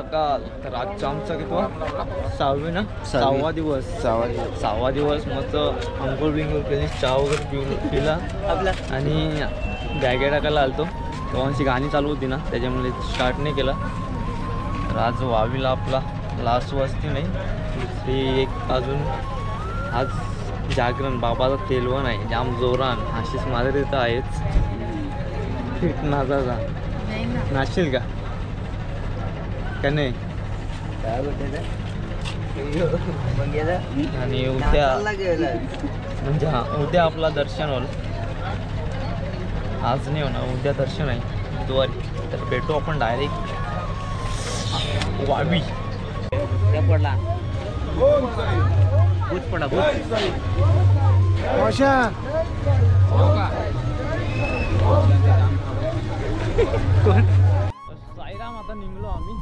सकाळ. तर आजचा आमचा कितवा 6वी ना 6वा दिवस मस्त अंघोळ बिंघोळ केली, चहा वगैरे पिला आपला आणि बॅगे टाकायला आलतो. तेव्हाची गाणी चालू होती ना त्याच्यामुळे स्टार्ट नाही केला. तर आज वावीला आपला लास्ट वस्ती नाही, दुसरी एक अजून आज जागरण बाबाचा तेलवण आहे जाम जोरान. आशिष माझं तिथं आहेच फिट नाचाचा नाचशील का नाही? आणि उद्या म्हणजे उद्या आपला दर्शन होईल, आज नाही होणार, उद्या दर्शन आहे बुधवारी. तर भेटू आपण डायरेक्ट वावी. पडला भूत पडा साईराम. आता निघलो आम्ही.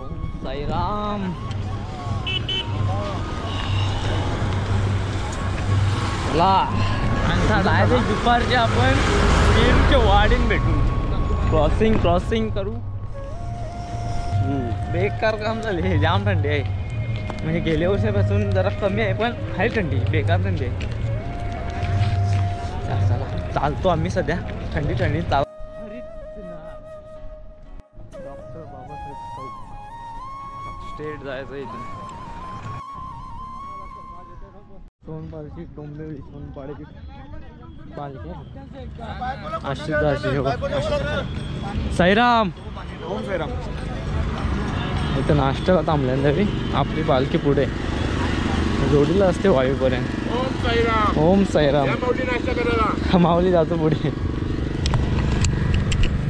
ओम साईराम. डायरेक्ट दुपारचे आपण वीरच्या वाडीन भेटू. क्रॉसिंग करू. बेकार काम झाले, जाम थंडी आहे. म्हणजे गेल्या वर्षापासून जरा कमी आहे पण आहे थंडी, बेकार थंडी आहे. चला चालतो आम्ही सध्या थंडी चाल. डॉक्टर बाबासाहेब चौक स्टेट जायचं इथून. सोनपालची डोंबिवली सोनपाड्याची पालखी. साईराम. ओम साईराम. इथं नाश्त्याला थांबल्यानंतर तरी आपली पालखी पुढे जोडीला असते वावीपर्यंत. ओम साईराम. माऊली जातो पुढे.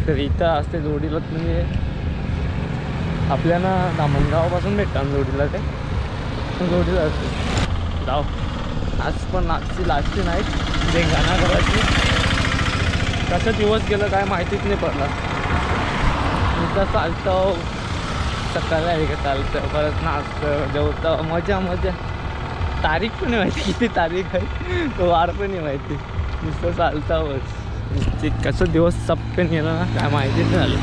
तर इथं असते जोडीला. म्हणजे आपल्याला दामणगावापासून भेटतात जोडीला, ते जोडीला असते. जाऊ आज पण आजची लास्टची नाईट बेंगाणा करायची. कसं दिवस गेलं काय माहितीच नाही पडला. इथं चालतं सकाळला आहे का चालतं, परत नाचतं जेवतं, मजा. तारीख पण नाही माहिती किती तारीख आहे, तो वार पण नाही माहिती. नुसतं चालतं ते कसं दिवस चपकन गेलं ना काय माहितीच नाही झालं.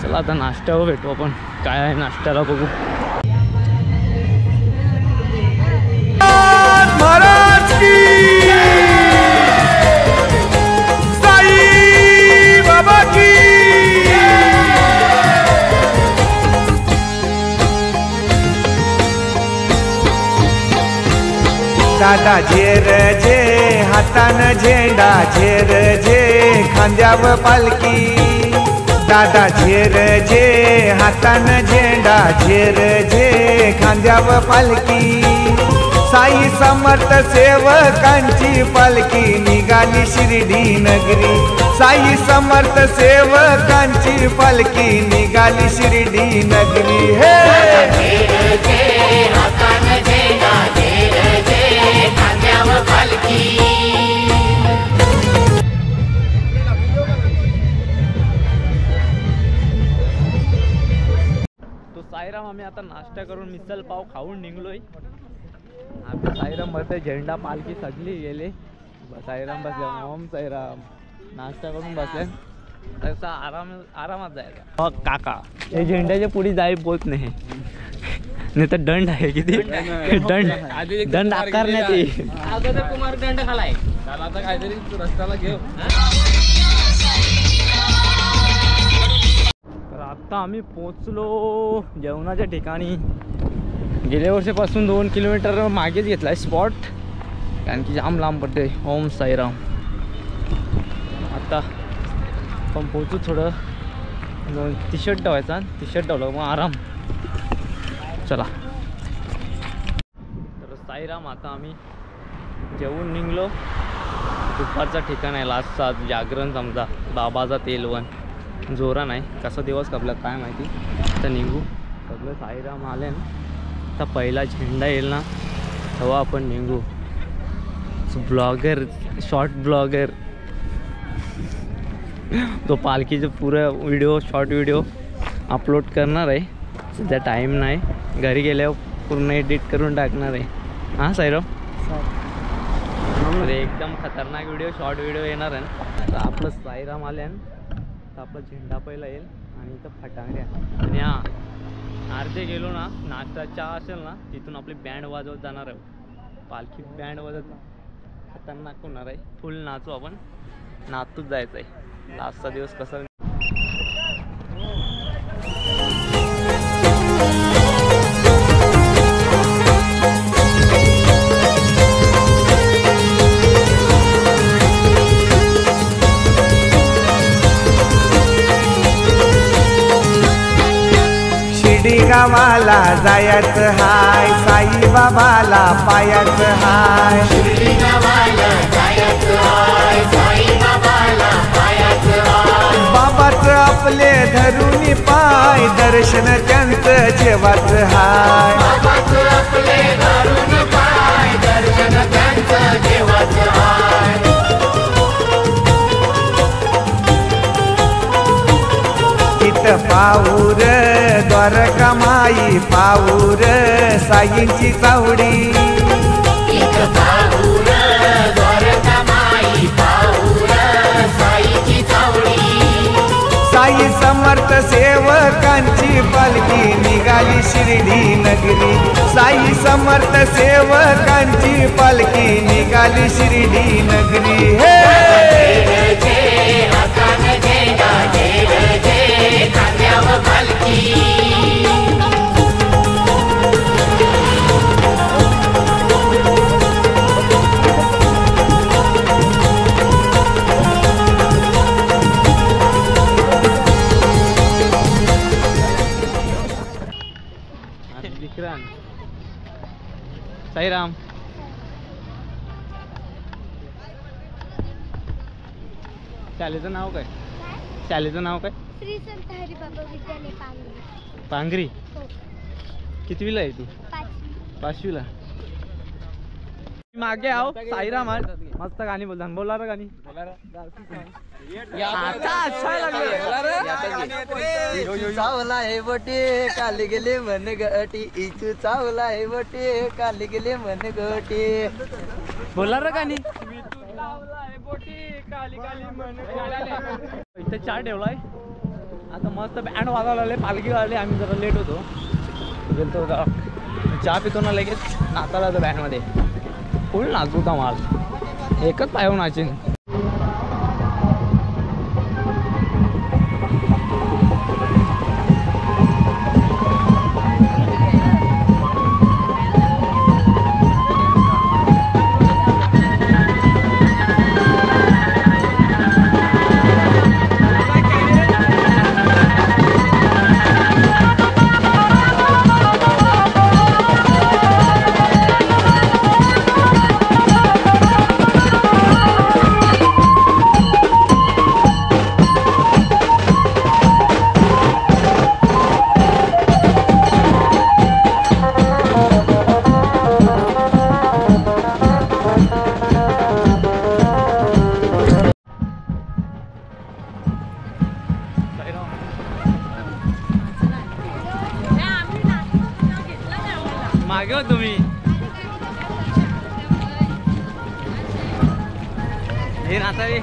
चला आता नाश्त्यावर भेटू आपण. काय आहे नाश्त्याला बघू. महाराज की साई बाबा की. दादा झेर जे हातानं झेंडा, झेर जे खांद्यावर पालखी. दादा झेर जे हातानं झेंडा, झेर जे खांद्यावर पालखी. साई समर्थ सेवकांची पालखी निघाली शिर्डी नगरी. साई समर्थ सेवकांची पालखी निघाली शिर्डी नगरी. हे तो साईराम. आम्ही आता नाश्ता करून मिसल पाव खाऊन निघलोय. आता साईराम मध्ये झेंडा पालखी सगळी गेले. साईराम बसल्या. ओम साईराम. नाश्ता करून बसल्या. तसा आरामात जायचा. काका हे झेंड्याच्या पुढे जाई बोलत नाही, नाही तर दंड आहे. किती दंड आकारण्यात येईल. अगोदर कुमार दंड खालाय. आता काहीतरी रस्त्याला घेऊ. तर आता आम्ही पोचलो जेवणाच्या ठिकाणी. गेल्या वर्षापासून 2 किलोमीटर मागेच घेतला आहे स्पॉट, कारण की जाम लांब पडते. ओम साईराम. आता आपण पोचू. थोडं टी शर्ट ठेवायचा, टी शर्ट ठेवलं मग आराम. चला. तर साईराम आता आम्ही जेवून निघलो. दुपारचा ठिकाण आहे लास्टचा जागरण समजा बाबाचा तेलवण. जोरा नाही कसा दिवस आपला काय माहिती. आता निघू सगळं. साईराम आले ना, आता पहिला झेंडा येईल ना तेव्हा आपण निघू. Blogger, short blogger. तो पालखीचं पुरं व्हिडिओ, शॉर्ट व्हिडिओ अपलोड करणार आहे. सध्या टाईम नाही, घरी गेल्यावर पूर्ण एडिट करून टाकणार आहे. हां साईराम. एकदम खतरनाक व्हिडिओ, शॉर्ट व्हिडिओ येणार आहे ना. तर आपलं साईराम आले ना तर आपला झेंडा पहिला येईल आणि इथं फटांगड्या. आणि हा अर्धे गेलो ना, नाश्ता चहा असेल ना, तिथून आपली बँड वाजवत जाणार आहे. पालखी बँड वाजत खतरनाक होणार आहे. फुल नाचू आपण, नाचतच जायचं आहे. लास्टचा दिवस कसा शिर्डी गावाला जायचं हाय, साई बाबाला पायाचं हाय. शिर्डी गावाला जायचं हाय, साई बाबाला पायाचं हाय. बाबाचं आपले धरून पाय, दर्शन त्यांचं जेवाचं हाय. बाबाचं आपले धरून पाय, दर्शन त्यांचं जेवाचं हाय. इथं पाऊर द्वारका माई, पाऊर साईंची चावडी. इथं पाऊर द्वारका माई, पाऊर साईंची चावडी. साई समर्थ सेवकांची पालखी निघाली शिर्डी नगरी. साई समर्थ सेवकांची पालखी निघाली शिर्डी नगरी. हे विक्रांत साईराम. शाळेचं नाव काय? शाळेचं नाव काय? श्री संत हरिबाबा विद्यालय पांगरी. पांगरी. हो. कितवीला आहे तू? 5वीला. मागे आहो साईराम आहे. मस्त गाणी बोलता. बोला रे गाणी. चावला आहे बटे काल गेले मन गटी, इचू चावला आहे बटे काल गेले मन गटी. बोला रे गाणी. इथे चहा ठेवलाय. आता मस्त बँड वाजवायला लागले, पालखी वाजले. आम्ही जरा लेट होतो, गेलतो चहा पितो ना, लगेच नाचायला जातो बँडमध्ये. फुल नाचू का माल, एकच पायावर नाचीन. मागे हो तुम्ही. हे नाता रे.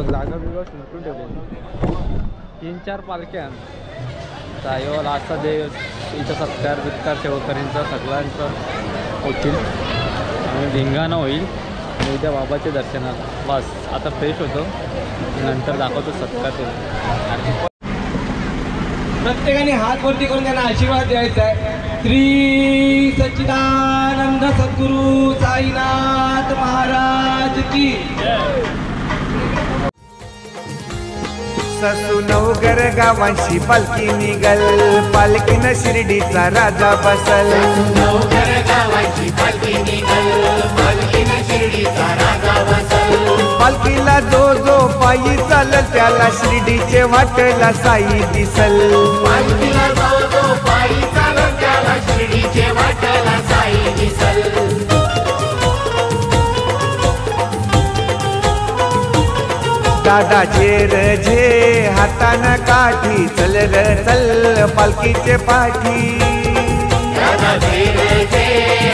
जागा बिगा सुटून ठेवले 3-4 पालख्या साईवाला असा जे इथं सत्कार सेवकरींचा सगळ्यांचं होतील आणि धिंगाणा होईल आणि उद्या बाबाच्या दर्शनाला बस आता फ्रेश होतो नंतर दाखवतो सत्कार आणि प्रत्येकाने हात वरती करून त्यांना आशीर्वाद द्यायचा आहे. श्री सच्चिदानंद सद्गुरु साईनाथ महाराज की ससूनवगर गावांशी पालखी निघल पालखीनं शिर्डीचा राजा बसल. ससूनवगर गावांशी पालखी निघल पालखीनं शिर्डीचा राजा बसल. पालखीला जो पायी चालल त्याला शिर्डीचे वाटेला साई दिसल. पालखीला जो पायी चालल त्याला शिर्डीचे वाटेला साई दिसल. दादा झेर झे हातानं काठी चल र चल पालखीचे पाठी. दादा झेर झे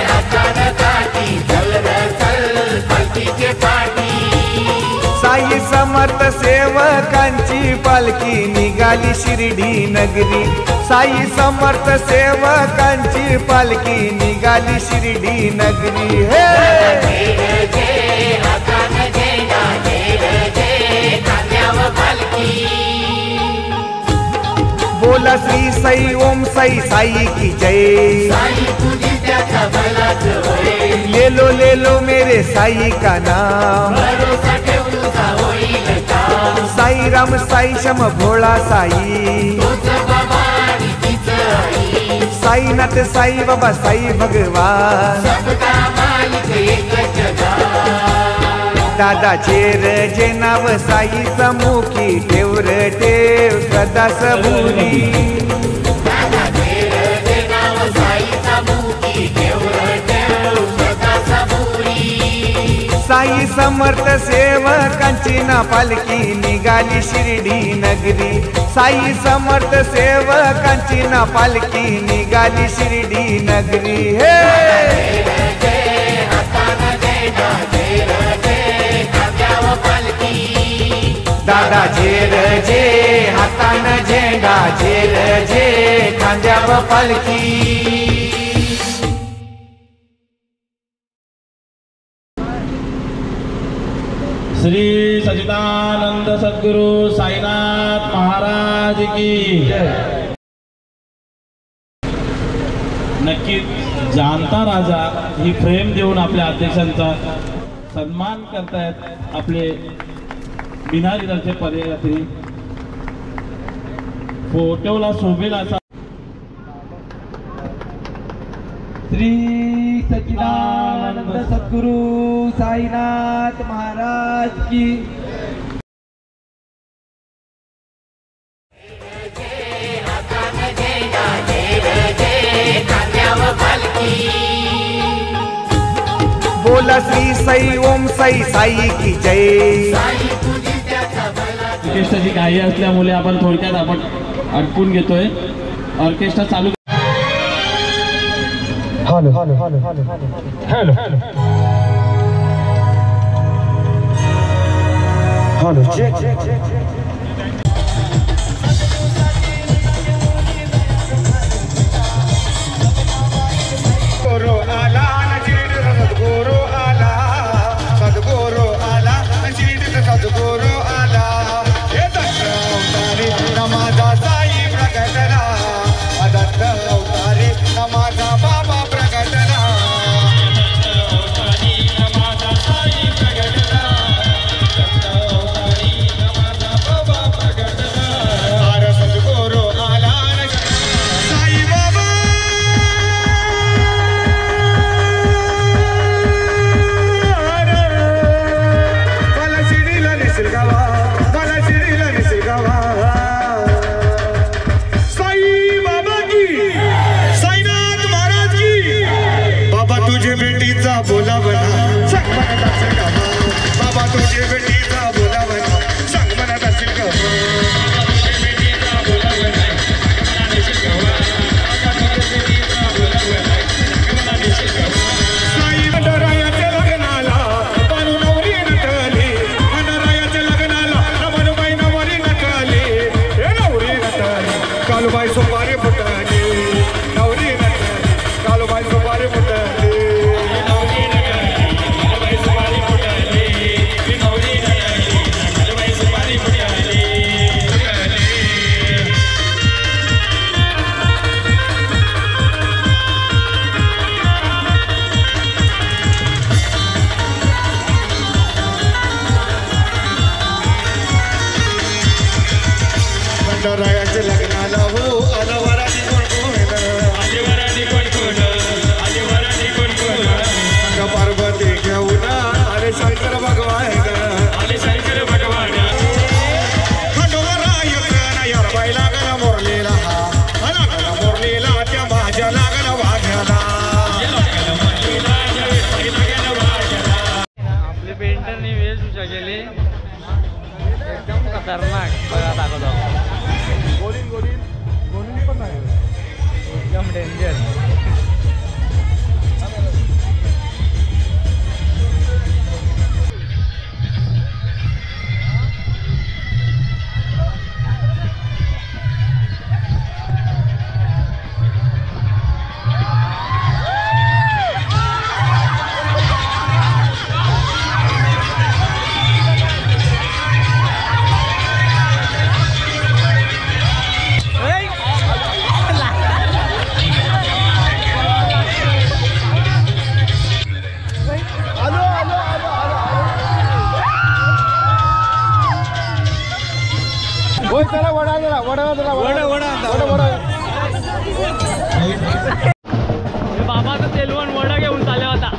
हातानं काठी चल र चल पालखीचे पाठी. साई समर्थ सेवकांची पालखी निघाली शिर्डी नगरी. साई समर्थ सेवकांची पालखी निघाली शिर्डी नगरी. बोला श्री साई ओम साई साई की जय. ले लो मेरे साई का नाम. साई राम साई शम भोळा साई. साईनाथ साई बाबा साई भगवान. दादा झेर जे नाव साईचा मुखी ठेव र ठेव सदा सबुरी. साई समर्थ सेवकांची ना पालखी निघाली शिर्डी नगरी. साई समर्थ सेवकांची ना पालखी निघाली शिर्डी नगरी. दादा झेर झे हातानं झेंडा झेर झे खांद्यावर पालखी. श्री सच्चिदानंद सद्गुरु साईनाथ महाराज की नक्कीच जाणता राजा ही फ्रेम देऊन आपल्या अध्यक्षांचा सन्मान करतायत आपले बिनारी दलचे पदयात्री. फोटोला शोभेल असा श्री सच्चिदानंद सद्गुरु साईनाथ महाराज की. बोला श्री साई ओम साई साई की जय. ऑर्केस्ट्राची काही असल्यामुळे आपण थोडक्यात आपण अडकून घेतोय. ऑर्केस्ट्रा चालू. Hello hello hello hello hello hello hello check गुरु आला सद्गुरु आला सद्गुरु आला सद्गुरु आला. हे दत्त अवतारी नमाजा साई प्रकटना. दत्त अवतारी नमाजा बाबा प्रकटना. नमाजा साई प्रकटना. दत्त अवतारी नमाजा बाबा विठ्ठलरायाच्या लग्नाला हो आला वराडी कोण पार्वती घेऊन आले शंकर भगवान लागला मोरलेला त्या माझ्या लागला वाघ्याला. आपले पेंटरनी वेशभूषा केली एकदम खतरनाक. बघा दाखवतो पण नाही एकदम डेंजर. बाबाचा तेलवण वडा घेऊन चालला होता.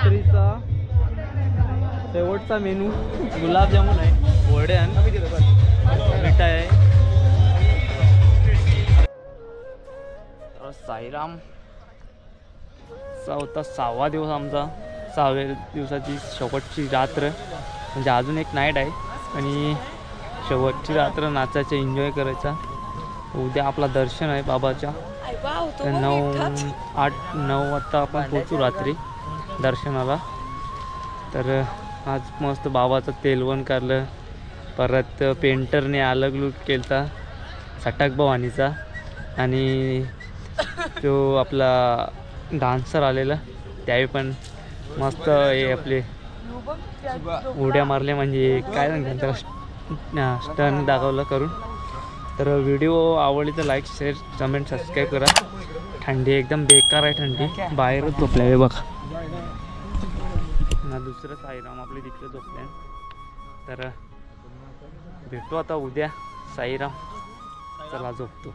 रात्रीचा शेवटचा मेनू गुलाबजामुन आहे, वडे आणि मिठाई आहे. तर साईराम होता 6वा दिवस आमचा, 6व्या दिवसाची शेवटची रात्र, म्हणजे अजून एक नाईट आहे आणि शेवटची रात्र नाचायचं, एन्जॉय करायचा. उद्या आपला दर्शन आहे बाबाच्या. तर 9 वाजता आपण पोचू रात्री दर्शनाला. तर आज मस्त बाबाचं तेलवण काढलं, परत पेंटरने अलग लूक केला सटाक भवानीचा, आणि तो आपला डान्सर आलेला त्यावेळी पण मस्त हे आपले उड्या मारल्या, म्हणजे काय सांगतात त्याला, स्टन दाखवलं करून. तर व्हिडिओ आवडली तर लाईक, शेअर, कमेंट, सबस्क्राईब करा. थंडी एकदम बेकार आहे, थंडी बाहेरच झोपल्या आहे बघा ना. दुसरं साईराम आपले तिकडे झोपले. तर भेटू आता उद्या. साईराम, चला झोपतो.